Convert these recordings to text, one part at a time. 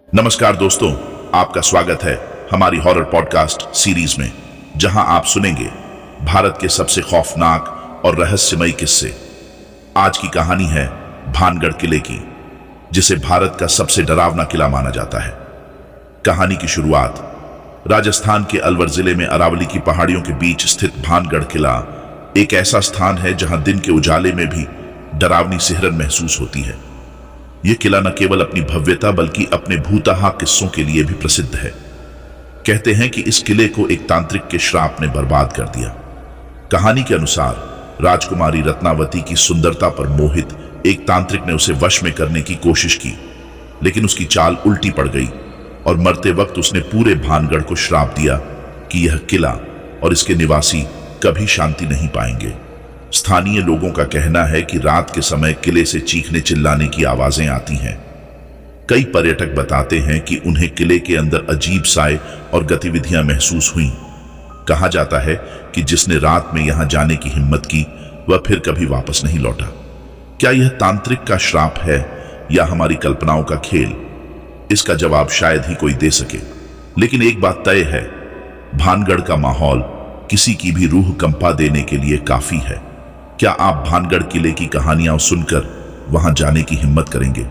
नमस्कार दोस्तों, आपका स्वागत है हमारी हॉरर पॉडकास्ट सीरीज में, जहां आप सुनेंगे भारत के सबसे खौफनाक और रहस्यमयी किस्से। आज की कहानी है भानगढ़ किले की, जिसे भारत का सबसे डरावना किला माना जाता है। कहानी की शुरुआत राजस्थान के अलवर जिले में अरावली की पहाड़ियों के बीच स्थित भानगढ़ किला एक ऐसा स्थान है जहां दिन के उजाले में भी डरावनी सिहरन महसूस होती है। यह किला न केवल अपनी भव्यता बल्कि अपने भूतहा किस्सों के लिए भी प्रसिद्ध है। कहते हैं कि इस किले को एक तांत्रिक के श्राप ने बर्बाद कर दिया। कहानी के अनुसार राजकुमारी रत्नावती की सुंदरता पर मोहित एक तांत्रिक ने उसे वश में करने की कोशिश की, लेकिन उसकी चाल उल्टी पड़ गई और मरते वक्त उसने पूरे भानगढ़ को श्राप दिया कि यह किला और इसके निवासी कभी शांति नहीं पाएंगे। स्थानीय लोगों का कहना है कि रात के समय किले से चीखने चिल्लाने की आवाजें आती हैं। कई पर्यटक बताते हैं कि उन्हें किले के अंदर अजीब साए और गतिविधियां महसूस हुई। कहा जाता है कि जिसने रात में यहां जाने की हिम्मत की वह फिर कभी वापस नहीं लौटा। क्या यह तांत्रिक का श्राप है या हमारी कल्पनाओं का खेल? इसका जवाब शायद ही कोई दे सके, लेकिन एक बात तय है, भानगढ़ का माहौल किसी की भी रूह कंपा देने के लिए काफी है। क्या आप भानगढ़ किले की कहानियां सुनकर वहां जाने की हिम्मत करेंगे?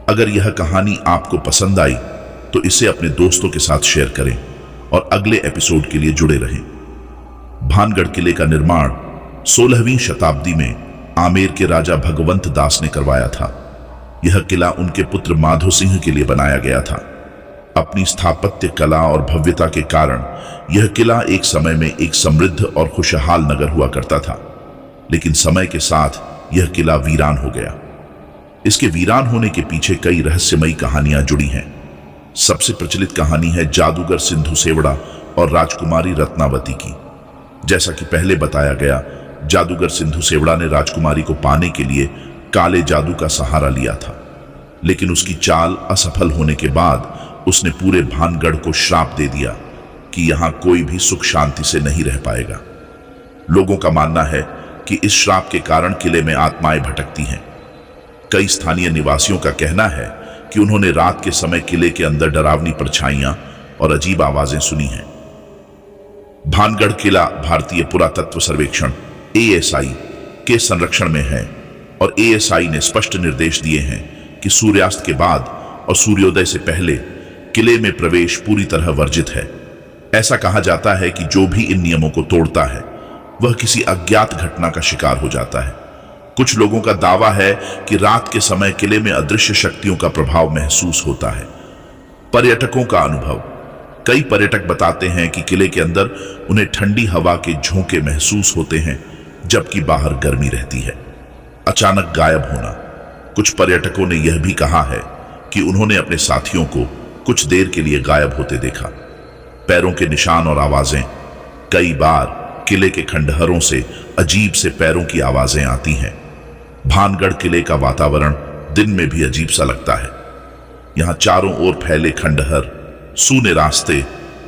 अगर यह कहानी आपको पसंद आई तो इसे अपने दोस्तों के साथ शेयर करें और अगले एपिसोड के लिए जुड़े रहें। भानगढ़ किले का निर्माण 16वीं शताब्दी में आमेर के राजा भगवंत दास ने करवाया था। यह किला उनके पुत्र माधो सिंह के लिए बनाया गया था। अपनी स्थापत्य कला और भव्यता के कारण यह किला एक समय में एक समृद्ध और खुशहाल नगर हुआ करता था, लेकिन समय के साथ यह किला वीरान हो गया। इसके वीरान होने के पीछे कई रहस्यमयी कहानियां जुड़ी हैं। सबसे प्रचलित कहानी है जादूगर सिंधु सेवड़ा और राजकुमारी रत्नावती की। जैसा कि पहले बताया गया, जादूगर सिंधु सेवड़ा ने राजकुमारी को पाने के लिए काले जादू का सहारा लिया था, लेकिन उसकी चाल असफल होने के बाद उसने पूरे भानगढ़ को श्राप दे दिया कि यहां कोई भी सुख शांति से नहीं रह पाएगा। लोगों का मानना है कि इस श्राप के कारण किले में आत्माएं भटकती हैं। कई स्थानीय निवासियों का कहना है कि उन्होंने रात के समय किले के अंदर डरावनी परछाइयां और अजीब आवाजें सुनी हैं। भानगढ़ किला भारतीय पुरातत्व सर्वेक्षण ASI के संरक्षण में है और ASI ने स्पष्ट निर्देश दिए हैं कि सूर्यास्त के बाद और सूर्योदय से पहले किले में प्रवेश पूरी तरह वर्जित है। ऐसा कहा जाता है कि जो भी इन नियमों को तोड़ता है वह किसी अज्ञात घटना का शिकार हो जाता है। कुछ लोगों का दावा है कि रात के समय किले में अदृश्य शक्तियों का प्रभाव महसूस होता है। पर्यटकों का अनुभव, कई पर्यटक बताते हैं कि किले के अंदर उन्हें ठंडी हवा के झोंके महसूस होते हैं जबकि बाहर गर्मी रहती है। अचानक गायब होना, कुछ पर्यटकों ने यह भी कहा है कि उन्होंने अपने साथियों को कुछ देर के लिए गायब होते देखा। पैरों के निशान और आवाजें, कई बार किले के खंडहरों से अजीब से पैरों की आवाजें आती हैं। भानगढ़ किले का वातावरण दिन में भी अजीब सा लगता है। यहां चारों ओर फैले खंडहर, सूने रास्ते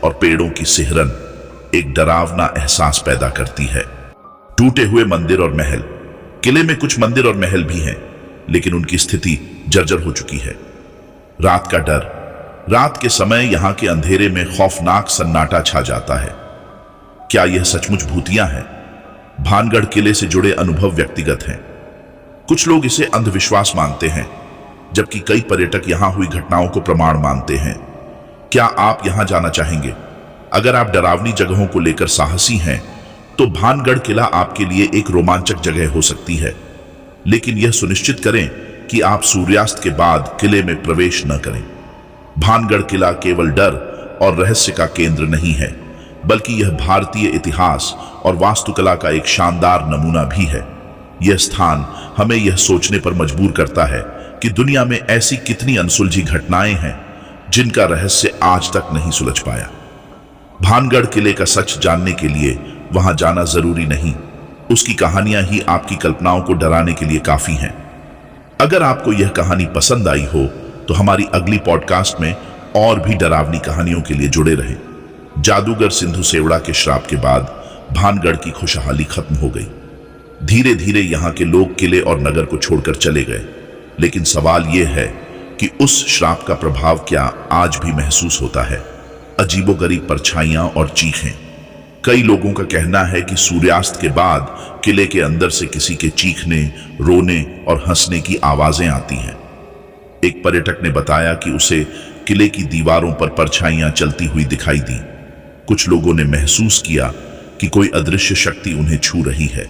और पेड़ों की सिहरन एक डरावना एहसास पैदा करती है। टूटे हुए मंदिर और महल, किले में कुछ मंदिर और महल भी हैं, लेकिन उनकी स्थिति जर्जर हो चुकी है। रात का डर, रात के समय यहां के अंधेरे में खौफनाक सन्नाटा छा जाता है। क्या यह सचमुच भूतिया है? भानगढ़ किले से जुड़े अनुभव व्यक्तिगत हैं। कुछ लोग इसे अंधविश्वास मानते हैं, जबकि कई पर्यटक यहां हुई घटनाओं को प्रमाण मानते हैं। क्या आप यहां जाना चाहेंगे? अगर आप डरावनी जगहों को लेकर साहसी हैं तो भानगढ़ किला आपके लिए एक रोमांचक जगह हो सकती है, लेकिन यह सुनिश्चित करें कि आप सूर्यास्त के बाद किले में प्रवेश न करें। भानगढ़ किला केवल डर और रहस्य का केंद्र नहीं है, बल्कि यह भारतीय इतिहास और वास्तुकला का एक शानदार नमूना भी है। यह स्थान हमें यह सोचने पर मजबूर करता है कि दुनिया में ऐसी कितनी अनसुलझी घटनाएं हैं जिनका रहस्य आज तक नहीं सुलझ पाया। भानगढ़ किले का सच जानने के लिए वहां जाना जरूरी नहीं, उसकी कहानियां ही आपकी कल्पनाओं को डराने के लिए काफी हैं। अगर आपको यह कहानी पसंद आई हो तो हमारी अगली पॉडकास्ट में और भी डरावनी कहानियों के लिए जुड़े रहें। जादूगर सिंधु सेवड़ा के श्राप के बाद भानगढ़ की खुशहाली खत्म हो गई। धीरे धीरे यहां के लोग किले और नगर को छोड़कर चले गए, लेकिन सवाल यह है कि उस श्राप का प्रभाव क्या आज भी महसूस होता है। अजीबोगरीब परछाइयां और चीखें। कई लोगों का कहना है कि सूर्यास्त के बाद किले के अंदर से किसी के चीखने, रोने और हंसने की आवाजें आती हैं। एक पर्यटक ने बताया कि उसे किले की दीवारों पर परछाइयां चलती हुई दिखाई दी। कुछ लोगों ने महसूस किया कि कोई अदृश्य शक्ति उन्हें छू रही है।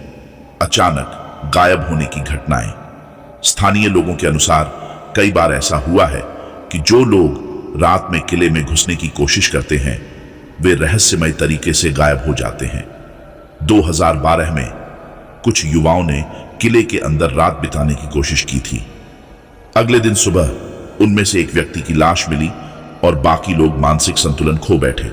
अचानक गायब होने की घटनाएं। स्थानीय लोगों के अनुसार कई बार ऐसा हुआ है कि जो लोग रात में किले में घुसने की कोशिश करते हैं वे रहस्यमय तरीके से गायब हो जाते हैं। 2012 में कुछ युवाओं ने किले के अंदर रात बिताने की कोशिश की थी। अगले दिन सुबह उनमें से एक व्यक्ति की लाश मिली और बाकी लोग मानसिक संतुलन खो बैठे।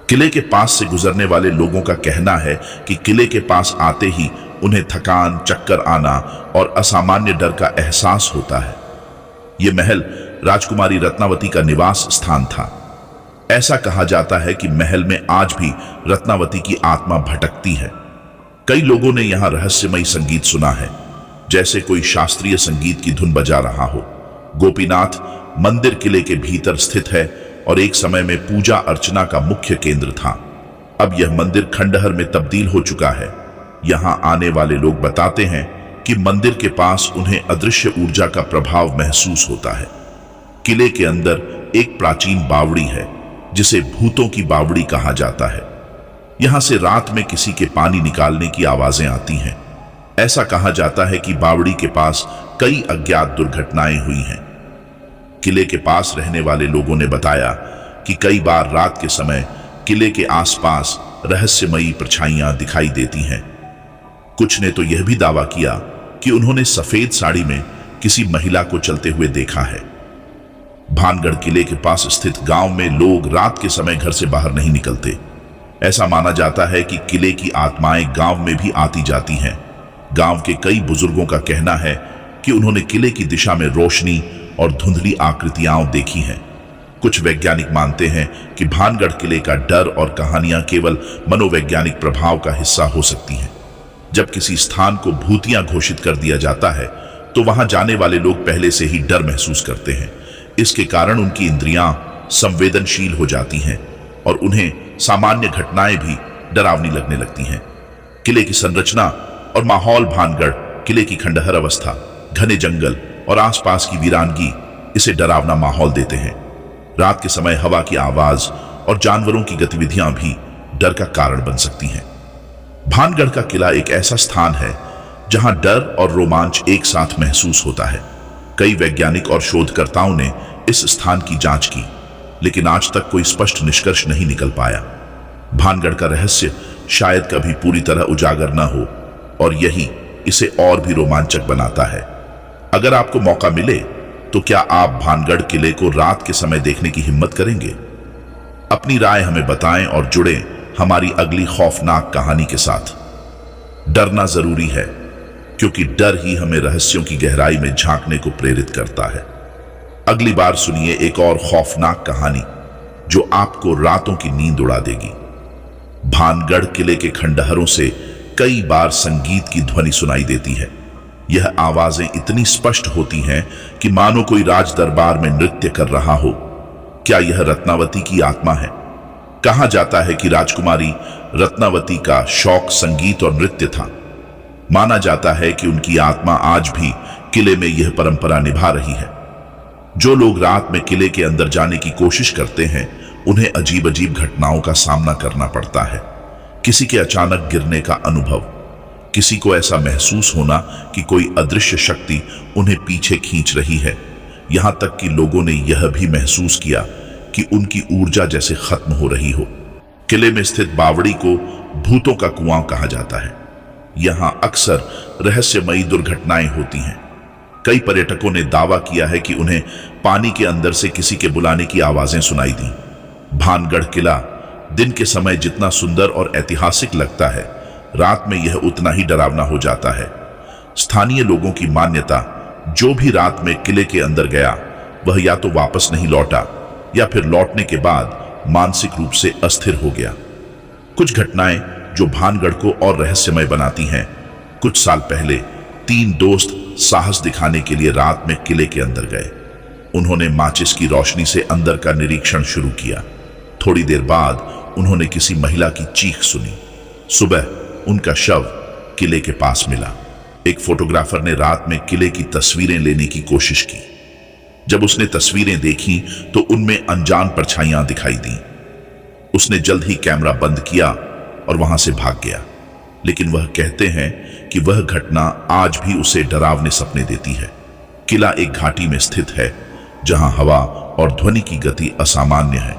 किले के पास से गुजरने वाले लोगों का कहना है कि किले के पास आते ही उन्हें थकान, चक्कर आना और असामान्य डर का एहसास होता है। यह महल राजकुमारी रत्नावती का निवास स्थान था। ऐसा कहा जाता है कि महल में आज भी रत्नावती की आत्मा भटकती है। कई लोगों ने यहां रहस्यमयी संगीत सुना है, जैसे कोई शास्त्रीय संगीत की धुन बजा रहा हो। गोपीनाथ मंदिर किले के भीतर स्थित है और एक समय में पूजा अर्चना का मुख्य केंद्र था। अब यह मंदिर खंडहर में तब्दील हो चुका है। यहां आने वाले लोग बताते हैं कि मंदिर के पास उन्हें अदृश्य ऊर्जा का प्रभाव महसूस होता है। किले के अंदर एक प्राचीन बावड़ी है जिसे भूतों की बावड़ी कहा जाता है। यहां से रात में किसी के पानी निकालने की आवाजें आती हैं। ऐसा कहा जाता है कि बावड़ी के पास कई अज्ञात दुर्घटनाएं हुई हैं। किले के पास रहने वाले लोगों ने बताया कि कई बार रात के समय किले के आसपास रहस्यमयी परछाइयां दिखाई देती हैं। कुछ ने तो यह भी दावा किया कि उन्होंने सफेद साड़ी में किसी महिला को चलते हुए देखा है। भानगढ़ किले के पास स्थित गांव में लोग रात के समय घर से बाहर नहीं निकलते। ऐसा माना जाता है कि किले की आत्माएं गांव में भी आती जाती हैं। गांव के कई बुजुर्गों का कहना है कि उन्होंने किले की दिशा में रोशनी और धुंधली आकृतियां देखी हैं। कुछ वैज्ञानिक मानते हैं कि भानगढ़ किले का डर और कहानियां केवल मनोवैज्ञानिक प्रभाव का हिस्सा हो सकती हैं। जब किसी स्थान को भूतिया घोषित कर दिया जाता है तो वहां जाने वाले लोग पहले से ही डर महसूस करते हैं। इसके कारण उनकी इंद्रियां संवेदनशील हो जाती हैं और उन्हें सामान्य घटनाएं भी डरावनी लगने लगती हैं। किले की संरचना और माहौल, भानगढ़ किले की खंडहर अवस्था, घने जंगल और आसपास की वीरानगी इसे डरावना माहौल देते हैं। रात के समय हवा की आवाज और जानवरों की गतिविधियां भी डर का कारण बन सकती हैं। भानगढ़ का किला एक ऐसा स्थान है जहां डर और रोमांच एक साथ महसूस होता है। कई वैज्ञानिक और शोधकर्ताओं ने इस स्थान की जांच की, लेकिन आज तक कोई स्पष्ट निष्कर्ष नहीं निकल पाया। भानगढ़ का रहस्य शायद कभी पूरी तरह उजागर न हो और यही इसे और भी रोमांचक बनाता है। अगर आपको मौका मिले तो क्या आप भानगढ़ किले को रात के समय देखने की हिम्मत करेंगे? अपनी राय हमें बताएं और जुड़ें हमारी अगली खौफनाक कहानी के साथ। डरना जरूरी है, क्योंकि डर ही हमें रहस्यों की गहराई में झांकने को प्रेरित करता है। अगली बार सुनिए एक और खौफनाक कहानी जो आपको रातों की नींद उड़ा देगी। भानगढ़ किले के खंडहरों से कई बार संगीत की ध्वनि सुनाई देती है। यह आवाजें इतनी स्पष्ट होती हैं कि मानो कोई राज दरबार में नृत्य कर रहा हो। क्या यह रत्नावती की आत्मा है? कहा जाता है कि राजकुमारी रत्नावती का शौक संगीत और नृत्य था। माना जाता है कि उनकी आत्मा आज भी किले में यह परंपरा निभा रही है। जो लोग रात में किले के अंदर जाने की कोशिश करते हैं उन्हें अजीब अजीब घटनाओं का सामना करना पड़ता है। किसी के अचानक गिरने का अनुभव, किसी को ऐसा महसूस होना कि कोई अदृश्य शक्ति उन्हें पीछे खींच रही है। यहां तक कि लोगों ने यह भी महसूस किया कि उनकी ऊर्जा जैसे खत्म हो रही हो। किले में स्थित बावड़ी को भूतों का कुआं कहा जाता है। यहां अक्सर रहस्यमयी दुर्घटनाएं होती हैं। कई पर्यटकों ने दावा किया है कि उन्हें पानी के अंदर से किसी के बुलाने की आवाजें सुनाई दी। भानगढ़ किला दिन के समय जितना सुंदर और ऐतिहासिक लगता है, रात में यह उतना ही डरावना हो जाता है। स्थानीय लोगों की मान्यता, जो भी रात में किले के अंदर गया वह या तो वापस नहीं लौटा या फिर लौटने के बाद मानसिक रूप से अस्थिर हो गया। कुछ घटनाएं जो भानगढ़ को और रहस्यमय बनाती हैं। कुछ साल पहले 3 दोस्त साहस दिखाने के लिए रात में किले के अंदर गए। उन्होंने माचिस की रोशनी से अंदर का निरीक्षण शुरू किया। थोड़ी देर बाद उन्होंने किसी महिला की चीख सुनी। सुबह उनका शव किले के पास मिला। एक फोटोग्राफर ने रात में किले की तस्वीरें लेने की कोशिश की। जब उसने तस्वीरें देखी तो उनमें अनजान परछाइयां दिखाई दी। उसने जल्द ही कैमरा बंद किया और वहां से भाग गया। लेकिन वह कहते हैं कि वह घटना आज भी उसे डरावने सपने देती है। किला एक घाटी में स्थित है जहां हवा और ध्वनि की गति असामान्य है।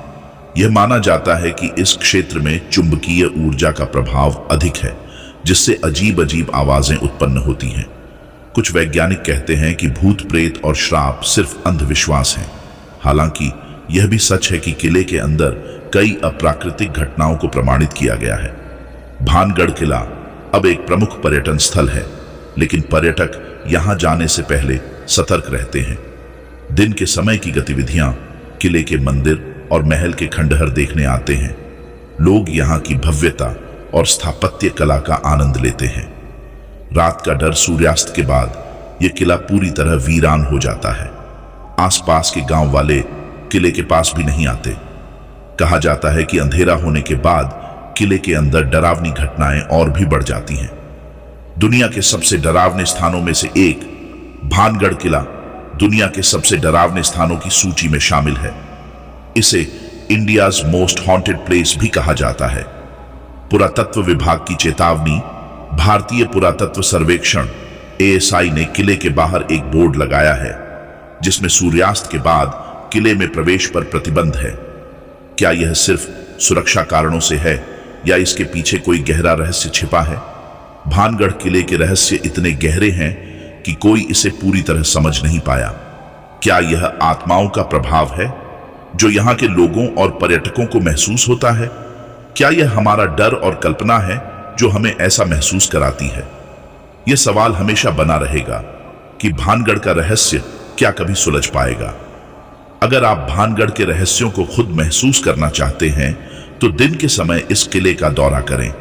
यह माना जाता है कि इस क्षेत्र में चुंबकीय ऊर्जा का प्रभाव अधिक है, जिससे अजीब अजीब आवाजें उत्पन्न होती हैं। कुछ वैज्ञानिक कहते हैं कि भूत प्रेत और श्राप सिर्फ अंधविश्वास हैं। हालांकि यह भी सच है कि किले के अंदर कई अप्राकृतिक घटनाओं को प्रमाणित किया गया है। भानगढ़ किला अब एक प्रमुख पर्यटन स्थल है, लेकिन पर्यटक यहां जाने से पहले सतर्क रहते हैं। दिन के समय की गतिविधियां किले के मंदिर और महल के खंडहर देखने आते हैं। लोग यहां की भव्यता और स्थापत्य कला का आनंद लेते हैं। रात का डर सूर्यास्त के बाद यह किला पूरी तरह वीरान हो जाता है। आसपास के गांव वाले किले के पास भी नहीं आते। कहा जाता है कि अंधेरा होने के बाद किले के अंदर डरावनी घटनाएं और भी बढ़ जाती हैं। दुनिया के सबसे डरावने स्थानों में से एक भानगढ़ किला दुनिया के सबसे डरावने स्थानों की सूची में शामिल है। इसे इंडियाज मोस्ट हॉन्टेड प्लेस भी कहा जाता है। पुरातत्व विभाग की चेतावनी। भारतीय पुरातत्व सर्वेक्षण ASI ने किले के बाहर एक बोर्ड लगाया है जिसमें सूर्यास्त के बाद किले में प्रवेश पर प्रतिबंध है। क्या यह सिर्फ सुरक्षा कारणों से है या इसके पीछे कोई गहरा रहस्य छिपा है? भानगढ़ किले के रहस्य इतने गहरे हैं कि कोई इसे पूरी तरह समझ नहीं पाया। क्या यह आत्माओं का प्रभाव है जो यहाँ के लोगों और पर्यटकों को महसूस होता है? क्या यह हमारा डर और कल्पना है जो हमें ऐसा महसूस कराती है? यह सवाल हमेशा बना रहेगा कि भानगढ़ का रहस्य क्या कभी सुलझ पाएगा। अगर आप भानगढ़ के रहस्यों को खुद महसूस करना चाहते हैं तो दिन के समय इस किले का दौरा करें,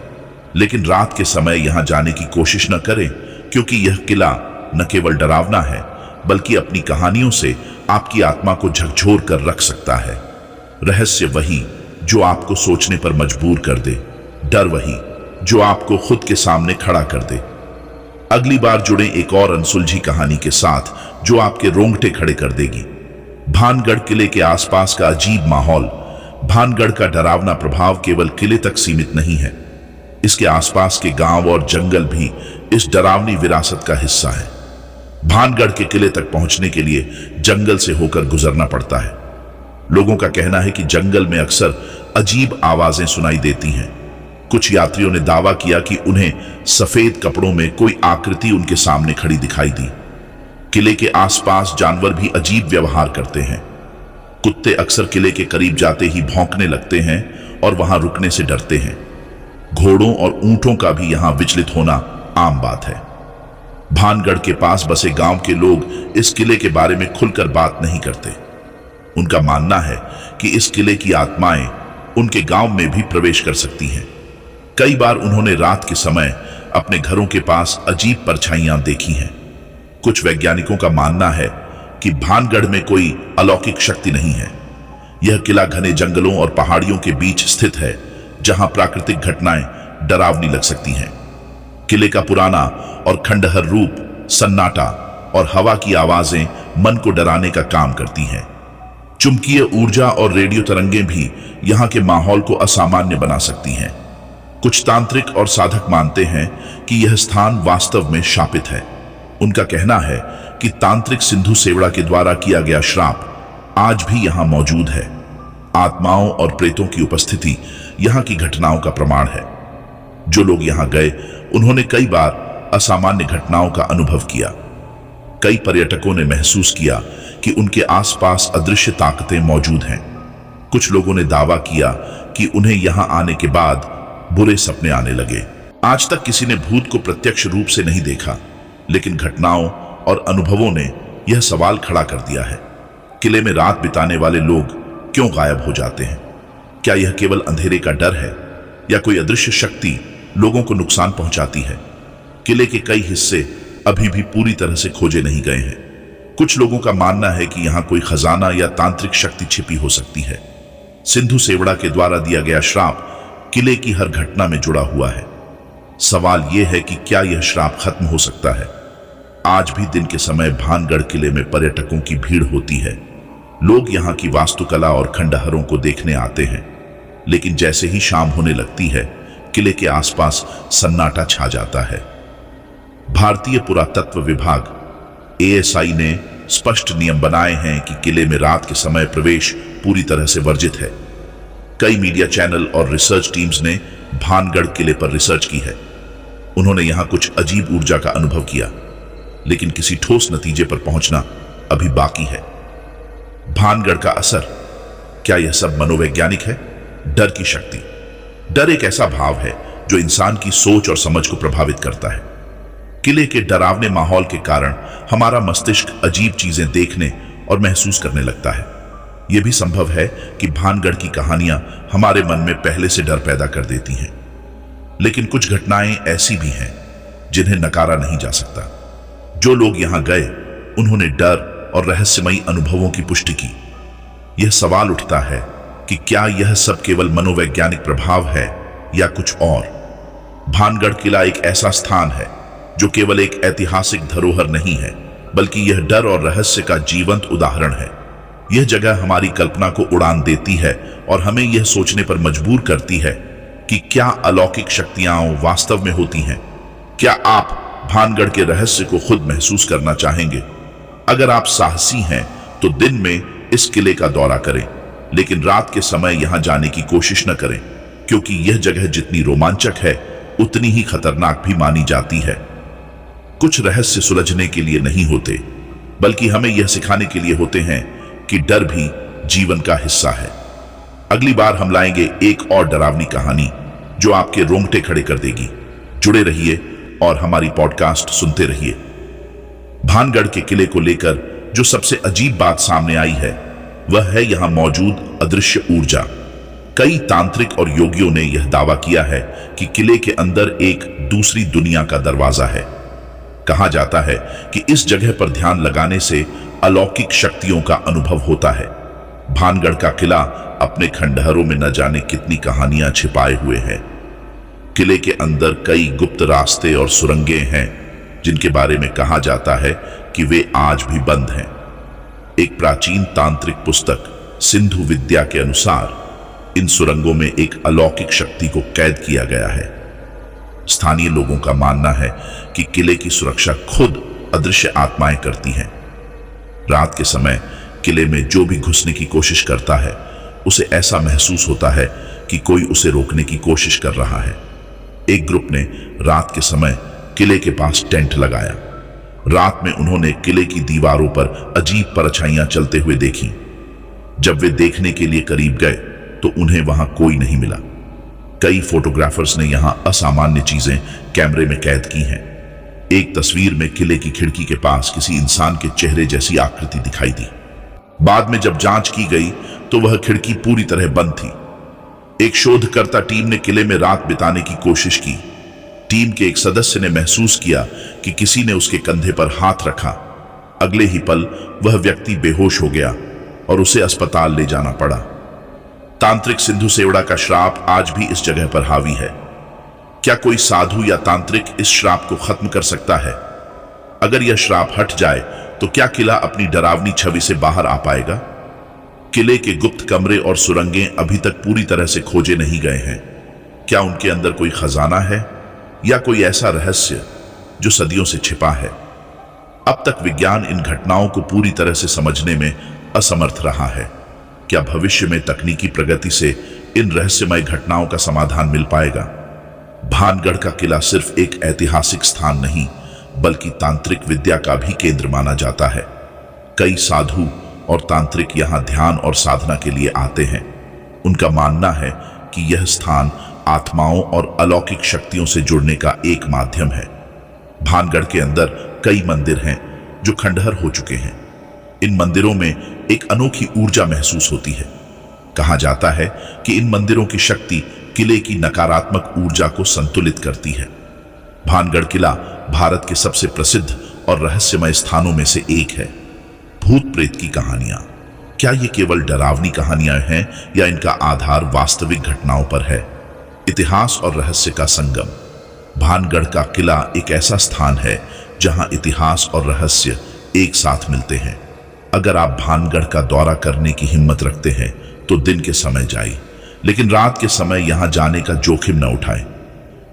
लेकिन रात के समय यहां जाने की कोशिश न करें, क्योंकि यह किला न केवल डरावना है बल्कि अपनी कहानियों से आपकी आत्मा को झकझोर कर रख सकता है। रहस्य वही जो आपको सोचने पर मजबूर कर दे, डर वही जो आपको खुद के सामने खड़ा कर दे। अगली बार जुड़े एक और अनसुलझी कहानी के साथ जो आपके रोंगटे खड़े कर देगी। भानगढ़ किले के आसपास का अजीब माहौल। भानगढ़ का डरावना प्रभाव केवल किले तक सीमित नहीं है, इसके आसपास के गांव और जंगल भी इस डरावनी विरासत का हिस्सा है। भानगढ़ के किले तक पहुंचने के लिए जंगल से होकर गुजरना पड़ता है। लोगों का कहना है कि जंगल में अक्सर अजीब आवाजें सुनाई देती हैं। कुछ यात्रियों ने दावा किया कि उन्हें सफेद कपड़ों में कोई आकृति उनके सामने खड़ी दिखाई दी। किले के आसपास जानवर भी अजीब व्यवहार करते हैं। कुत्ते अक्सर किले के करीब जाते ही भौंकने लगते हैं और वहां रुकने से डरते हैं। घोड़ों और ऊंटों का भी यहां विचलित होना आम बात है। भानगढ़ के पास बसे गांव के लोग इस किले के बारे में खुलकर बात नहीं करते। उनका मानना है कि इस किले की आत्माएं उनके गांव में भी प्रवेश कर सकती हैं। कई बार उन्होंने रात के समय अपने घरों के पास अजीब परछाइयां देखी हैं। कुछ वैज्ञानिकों का मानना है कि भानगढ़ में कोई अलौकिक शक्ति नहीं है। यह किला घने जंगलों और पहाड़ियों के बीच स्थित है, जहां प्राकृतिक घटनाएं डरावनी लग सकती हैं। किले का पुराना और खंडहर रूप, सन्नाटा और हवा की आवाजें मन को डराने का काम करती हैं। चुंबकीय ऊर्जा और रेडियो तरंगें भी यहां के माहौल को असामान्य बना सकती हैं। कुछ तांत्रिक और साधक मानते हैं कि यह स्थान वास्तव में शापित है। उनका कहना है कि तांत्रिक सिंधु सेवड़ा के द्वारा किया गया श्राप आज भी यहां मौजूद है। आत्माओं और प्रेतों की उपस्थिति यहां की घटनाओं का प्रमाण है। जो लोग यहां गए उन्होंने कई बार असामान्य घटनाओं का अनुभव किया। कई पर्यटकों ने महसूस किया कि उनके आसपास अदृश्य ताकतें मौजूद हैं। कुछ लोगों ने दावा किया कि उन्हें यहां आने के बाद बुरे सपने आने लगे। आज तक किसी ने भूत को प्रत्यक्ष रूप से नहीं देखा, लेकिन घटनाओं और अनुभवों ने यह सवाल खड़ा कर दिया है, किले में रात बिताने वाले लोग क्यों गायब हो जाते हैं? क्या यह केवल अंधेरे का डर है या कोई अदृश्य शक्ति लोगों को नुकसान पहुंचाती है? किले के कई हिस्से अभी भी पूरी तरह से खोजे नहीं गए हैं। कुछ लोगों का मानना है कि यहां कोई खजाना या तांत्रिक शक्ति छिपी हो सकती है। सिंधु सेवड़ा के द्वारा दिया गया श्राप किले की हर घटना में जुड़ा हुआ है। सवाल यह है कि क्या यह श्राप खत्म हो सकता है? आज भी दिन के समय भानगढ़ किले में पर्यटकों की भीड़ होती है। लोग यहां की वास्तुकला और खंडहरों को देखने आते हैं, लेकिन जैसे ही शाम होने लगती है, किले के आसपास सन्नाटा छा जाता है। भारतीय पुरातत्व विभाग ASI ने स्पष्ट नियम बनाए हैं कि किले में रात के समय प्रवेश पूरी तरह से वर्जित है। कई मीडिया चैनल और रिसर्च टीम्स ने भानगढ़ किले पर रिसर्च की है। उन्होंने यहां कुछ अजीब ऊर्जा का अनुभव किया, लेकिन किसी ठोस नतीजे पर पहुंचना अभी बाकी है। भानगढ़ का असर, क्या यह सब मनोवैज्ञानिक है? डर की शक्ति। डर एक ऐसा भाव है जो इंसान की सोच और समझ को प्रभावित करता है। किले के डरावने माहौल के कारण हमारा मस्तिष्क अजीब चीजें देखने और महसूस करने लगता है। यह भी संभव है कि भानगढ़ की कहानियां हमारे मन में पहले से डर पैदा कर देती हैं। लेकिन कुछ घटनाएं ऐसी भी हैं जिन्हें नकारा नहीं जा सकता। जो लोग यहां गए, उन्होंने डर और रहस्यमयी अनुभवों की पुष्टि की। यह सवाल उठता है कि क्या यह सब केवल मनोवैज्ञानिक प्रभाव है या कुछ और? भानगढ़ किला एक ऐसा स्थान है जो केवल एक ऐतिहासिक धरोहर नहीं है, बल्कि यह डर और रहस्य का जीवंत उदाहरण है। यह जगह हमारी कल्पना को उड़ान देती है और हमें यह सोचने पर मजबूर करती है कि क्या अलौकिक शक्तियां वास्तव में होती हैं। क्या आप भानगढ़ के रहस्य को खुद महसूस करना चाहेंगे? अगर आप साहसी हैं तो दिन में इस किले का दौरा करें, लेकिन रात के समय यहां जाने की कोशिश न करें, क्योंकि यह जगह जितनी रोमांचक है उतनी ही खतरनाक भी मानी जाती है। कुछ रहस्य सुलझने के लिए नहीं होते, बल्कि हमें यह सिखाने के लिए होते हैं कि डर भी जीवन का हिस्सा है। अगली बार हम लाएंगे एक और डरावनी कहानी जो आपके रोंगटे खड़े कर देगी। जुड़े रहिए और हमारी पॉडकास्ट सुनते रहिए। भानगढ़ के किले को लेकर जो सबसे अजीब बात सामने आई है, वह है यहां मौजूद अदृश्य ऊर्जा। कई तांत्रिक और योगियों ने यह दावा किया है कि किले के अंदर एक दूसरी दुनिया का दरवाजा है। कहा जाता है कि इस जगह पर ध्यान लगाने से अलौकिक शक्तियों का अनुभव होता है। भानगढ़ का किला अपने खंडहरों में न जाने कितनी कहानियां छिपाए हुए है। किले के अंदर कई गुप्त रास्ते और सुरंगें हैं जिनके बारे में कहा जाता है कि वे आज भी बंद हैं। एक प्राचीन तांत्रिक पुस्तक सिंधु विद्या के अनुसार इन सुरंगों में एक अलौकिक शक्ति को कैद किया गया है। स्थानीय लोगों का मानना है कि किले की सुरक्षा खुद अदृश्य आत्माएं करती हैं। रात के समय किले में जो भी घुसने की कोशिश करता है, उसे ऐसा महसूस होता है कि कोई उसे रोकने की कोशिश कर रहा है। एक ग्रुप ने रात के समय किले के पास टेंट लगाया। रात में उन्होंने किले की दीवारों पर अजीब परछाइयां चलते हुए देखी। जब वे देखने के लिए करीब गए तो उन्हें वहां कोई नहीं मिला। कई फोटोग्राफर्स ने यहां असामान्य चीजें कैमरे में कैद की हैं। एक तस्वीर में किले की खिड़की के पास किसी इंसान के चेहरे जैसी आकृति दिखाई दी। बाद में जब जांच की गई तो वह खिड़की पूरी तरह बंद थी। एक शोधकर्ता टीम ने किले में रात बिताने की कोशिश की। टीम के एक सदस्य ने महसूस किया कि किसी ने उसके कंधे पर हाथ रखा। अगले ही पल वह व्यक्ति बेहोश हो गया और उसे अस्पताल ले जाना पड़ा। तांत्रिक सिंधु सेवड़ा का श्राप आज भी इस जगह पर हावी है। क्या कोई साधु या तांत्रिक इस श्राप को खत्म कर सकता है? अगर यह श्राप हट जाए तो क्या किला अपनी डरावनी छवि से बाहर आ पाएगा? किले के गुप्त कमरे और सुरंगें अभी तक पूरी तरह से खोजे नहीं गए हैं। क्या उनके अंदर कोई खजाना है या कोई ऐसा रहस्य जो सदियों से छिपा है? अब तक विज्ञान इन घटनाओं को पूरी तरह से समझने में असमर्थ रहा है। क्या भविष्य में तकनीकी प्रगति से इन रहस्यमय घटनाओं का समाधान मिल पाएगा? भानगढ़ का किला सिर्फ एक ऐतिहासिक स्थान नहीं, बल्कि तांत्रिक विद्या का भी केंद्र माना जाता है। कई साधु और तांत्रिक यहां ध्यान और साधना के लिए आते हैं। उनका मानना है कि यह स्थान आत्माओं और अलौकिक शक्तियों से जुड़ने का एक माध्यम है। भानगढ़ के अंदर कई मंदिर हैं जो खंडहर हो चुके हैं। इन मंदिरों में एक अनोखी ऊर्जा महसूस होती है। कहा जाता है कि इन मंदिरों की शक्ति किले की नकारात्मक ऊर्जा को संतुलित करती है। भानगढ़ किला भारत के सबसे प्रसिद्ध और रहस्यमय स्थानों में से एक है। भूत प्रेत की कहानियां, क्या ये केवल डरावनी कहानियां हैं या इनका आधार वास्तविक घटनाओं पर है? इतिहास और रहस्य का संगम। भानगढ़ का किला एक ऐसा स्थान है जहां इतिहास और रहस्य एक साथ मिलते हैं। अगर आप भानगढ़ का दौरा करने की हिम्मत रखते हैं तो दिन के समय जाइए, लेकिन रात के समय यहां जाने का जोखिम न उठाएं।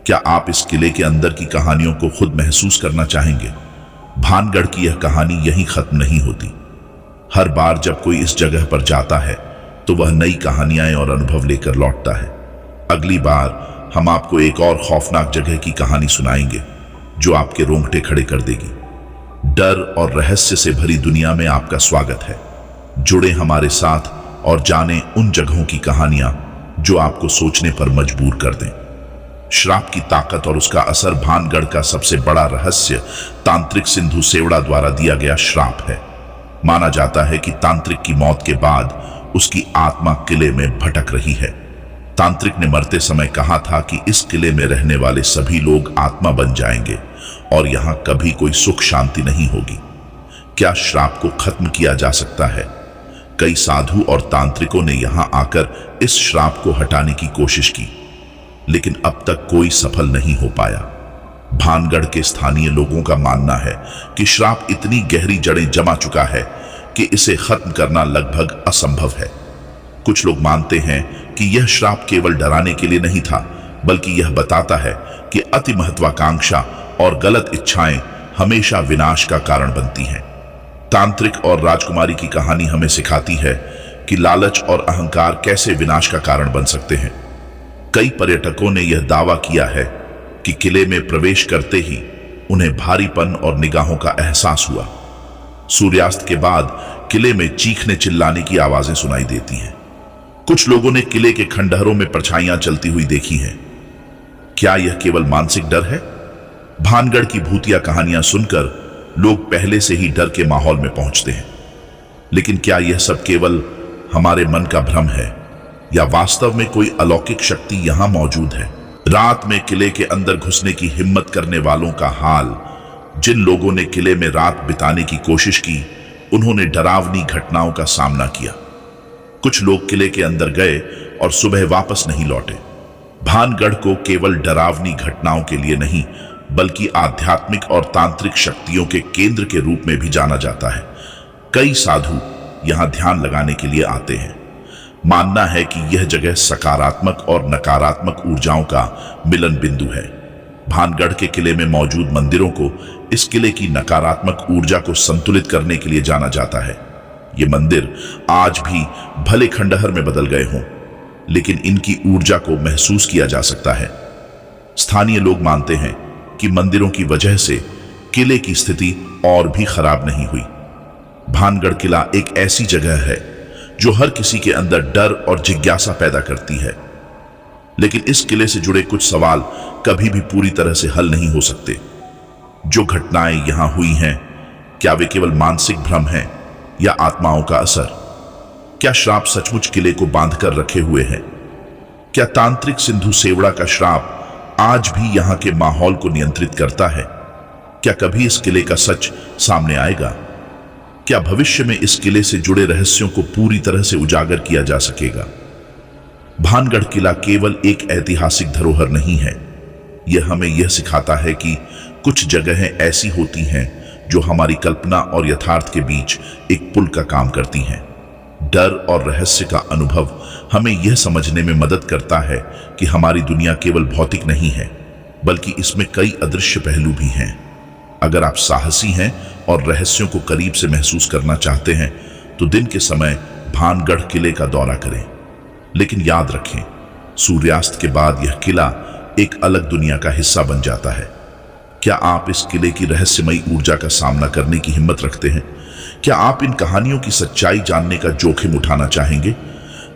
क्या आप इस किले के अंदर की कहानियों को खुद महसूस करना चाहेंगे? भानगढ़ की यह कहानी यहीं खत्म नहीं होती। हर बार जब कोई इस जगह पर जाता है तो वह नई कहानियां और अनुभव लेकर लौटता है। अगली बार हम आपको एक और खौफनाक जगह की कहानी सुनाएंगे जो आपके रोंगटे खड़े कर देगी। डर और रहस्य से भरी दुनिया में आपका स्वागत है। जुड़े हमारे साथ और जानें उन जगहों की कहानियां जो आपको सोचने पर मजबूर कर दें। श्राप की ताकत और उसका असर। भानगढ़ का सबसे बड़ा रहस्य तांत्रिक सिंधु सेवड़ा द्वारा दिया गया श्राप है। माना जाता है कि तांत्रिक की मौत के बाद उसकी आत्मा किले में भटक रही है। तांत्रिक ने मरते समय कहा था कि इस किले में रहने वाले सभी लोग आत्मा बन जाएंगे और यहां कभी कोई सुख शांति नहीं होगी। क्या श्राप को खत्म किया जा सकता है? कई साधु और तांत्रिकों ने यहां आकर इस श्राप को हटाने की कोशिश की, लेकिन अब तक कोई सफल नहीं हो पाया। भानगढ़ के स्थानीय लोगों का मानना है कि श्राप इतनी गहरी जड़ें जमा चुका है कि इसे खत्म करना लगभग असंभव है। कुछ लोग मानते हैं कि यह श्राप केवल डराने के लिए नहीं था, बल्कि यह बताता है कि अति महत्वाकांक्षा और गलत इच्छाएं हमेशा विनाश का कारण बनती हैं। तांत्रिक और राजकुमारी की कहानी हमें सिखाती है कि लालच और अहंकार कैसे विनाश का कारण बन सकते हैं। कई पर्यटकों ने यह दावा किया है कि किले में प्रवेश करते ही उन्हें भारीपन और निगाहों का एहसास हुआ। सूर्यास्त के बाद किले में चीखने चिल्लाने की आवाजें सुनाई देती हैं। कुछ लोगों ने किले के खंडहरों में परछाइयां चलती हुई देखी हैं। क्या यह केवल मानसिक डर है? भानगढ़ की भूतिया कहानियां सुनकर लोग पहले से ही डर के माहौल में पहुंचते हैं, लेकिन क्या यह सब केवल हमारे मन का भ्रम है या वास्तव में कोई अलौकिक शक्ति यहां मौजूद है? रात में किले के अंदर घुसने की हिम्मत करने वालों का हाल। जिन लोगों ने किले में रात बिताने की कोशिश की, उन्होंने डरावनी घटनाओं का सामना किया। कुछ लोग किले के अंदर गए और सुबह वापस नहीं लौटे। भानगढ़ को केवल डरावनी घटनाओं के लिए नहीं, बल्कि आध्यात्मिक और तांत्रिक शक्तियों के केंद्र के रूप में भी जाना जाता है। कई साधु यहां ध्यान लगाने के लिए आते हैं। मानना है कि यह जगह सकारात्मक और नकारात्मक ऊर्जाओं का मिलन बिंदु है। भानगढ़ के किले में मौजूद मंदिरों को इस किले की नकारात्मक ऊर्जा को संतुलित करने के लिए जाना जाता है। ये मंदिर आज भी भले खंडहर में बदल गए हों, लेकिन इनकी ऊर्जा को महसूस किया जा सकता है। स्थानीय लोग मानते हैं कि मंदिरों की वजह से किले की स्थिति और भी खराब नहीं हुई। भानगढ़ किला एक ऐसी जगह है जो हर किसी के अंदर डर और जिज्ञासा पैदा करती है, लेकिन इस किले से जुड़े कुछ सवाल कभी भी पूरी तरह से हल नहीं हो सकते। जो घटनाएं यहां हुई हैं, क्या वे केवल मानसिक भ्रम हैं या आत्माओं का असर? क्या श्राप सचमुच किले को बांध कर रखे हुए हैं? क्या तांत्रिक सिंधु सेवड़ा का श्राप आज भी यहां के माहौल को नियंत्रित करता है? क्या कभी इस किले का सच सामने आएगा? क्या भविष्य में इस किले से जुड़े रहस्यों को पूरी तरह से उजागर किया जा सकेगा? भानगढ़ किला केवल एक ऐतिहासिक धरोहर नहीं है, यह हमें यह सिखाता है कि कुछ जगहें ऐसी होती हैं जो हमारी कल्पना और यथार्थ के बीच एक पुल का काम करती हैं। डर और रहस्य का अनुभव हमें यह समझने में मदद करता है कि हमारी दुनिया केवल भौतिक नहीं है, बल्कि इसमें कई अदृश्य पहलू भी हैं। अगर आप साहसी हैं और रहस्यों को करीब से महसूस करना चाहते हैं तो दिन के समय भानगढ़ किले का दौरा करें। लेकिन याद रखें, सूर्यास्त के बाद यह किला एक अलग दुनिया का हिस्सा बन जाता है। क्या आप इस किले की रहस्यमयी ऊर्जा का सामना करने की हिम्मत रखते हैं? क्या आप इन कहानियों की सच्चाई जानने का जोखिम उठाना चाहेंगे?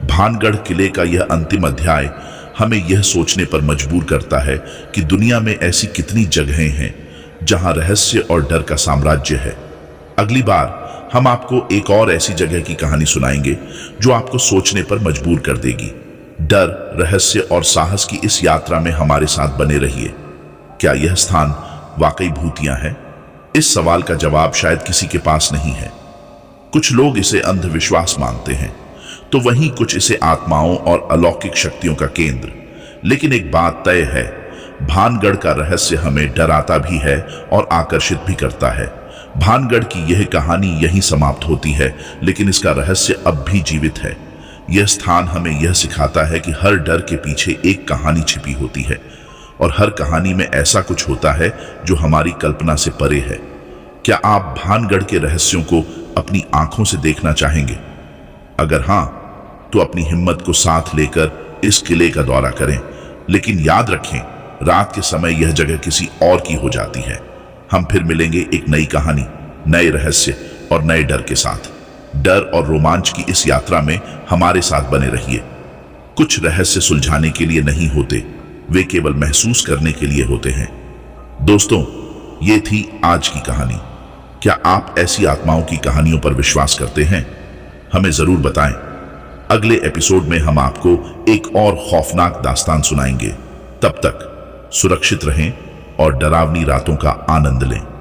भानगढ़ किले का यह अंतिम अध्याय हमें यह सोचने पर मजबूर करता है कि दुनिया में ऐसी कितनी जगहें हैं जहां रहस्य और डर का साम्राज्य है। अगली बार हम आपको एक और ऐसी जगह की कहानी सुनाएंगे जो आपको सोचने पर मजबूर कर देगी। डर, रहस्य और साहस की इस यात्रा में हमारे साथ बने रहिए। क्या यह स्थान वाकई भूतिया है? इस सवाल का जवाब शायद किसी के पास नहीं है, कुछ लोग इसे अंधविश्वास मानते हैं, तो वहीं कुछ इसे आत्माओं और अलौकिक शक्तियों का केंद्र। लेकिन एक बात तय है, भानगढ़ का रहस्य हमें डराता भी है और आकर्षित भी करता है। भानगढ़ की यह कहानी यहीं समाप्त होती है, लेकिन इसका रहस्य अब भी जीवित है। यह स्थान हमें यह सिखाता है कि हर डर के पीछे एक कहानी छिपी होती है, और हर कहानी में ऐसा कुछ होता है जो हमारी कल्पना से परे है। क्या आप भानगढ़ के रहस्यों को अपनी आंखों से देखना चाहेंगे? अगर हां, तो अपनी हिम्मत को साथ लेकर इस किले का दौरा करें। लेकिन याद रखें, रात के समय यह जगह किसी और की हो जाती है। हम फिर मिलेंगे एक नई कहानी, नए रहस्य और नए डर के साथ। डर और रोमांच की इस यात्रा में हमारे साथ बने रहिए। कुछ रहस्य सुलझाने के लिए नहीं होते, वे केवल महसूस करने के लिए होते हैं। दोस्तों, ये थी आज की कहानी। क्या आप ऐसी आत्माओं की कहानियों पर विश्वास करते हैं? हमें जरूर बताएं। अगले एपिसोड में हम आपको एक और खौफनाक दास्तान सुनाएंगे। तब तक सुरक्षित रहें और डरावनी रातों का आनंद लें।